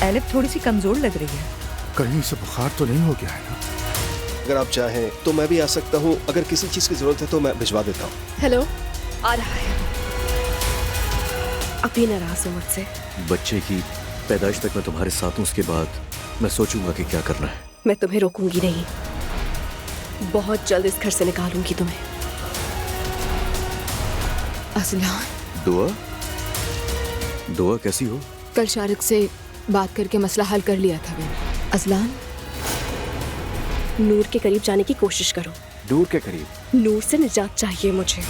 Elif थोड़ी सी कमजोर लग रही है। कहीं से बुखार तो नहीं हो गया है ना? अगर आप चाहें तो मैं भी आ सकता हूँ। अगर किसी चीज की जरूरत है तो मैं भिजवा देता हूँ। हेलो, आ रहा है। अभी नाराज हो मुझसे। बच्चे की पैदाइश तक मैं तुम्हारे साथ हूँ, उसके बाद मैं सोचूंगा कि क्या करना है। मैं तुम्हें रोकूंगी नहीं, बहुत जल्द इस घर से निकालूंगी तुम्हें। असलान, दुआ, दुआ कैसी हो? कल शारिक से बात करके मसला हल कर लिया था मैंने। असलान, नूर के करीब जाने की कोशिश करो। दूर के करीब? नूर से निजात चाहिए मुझे।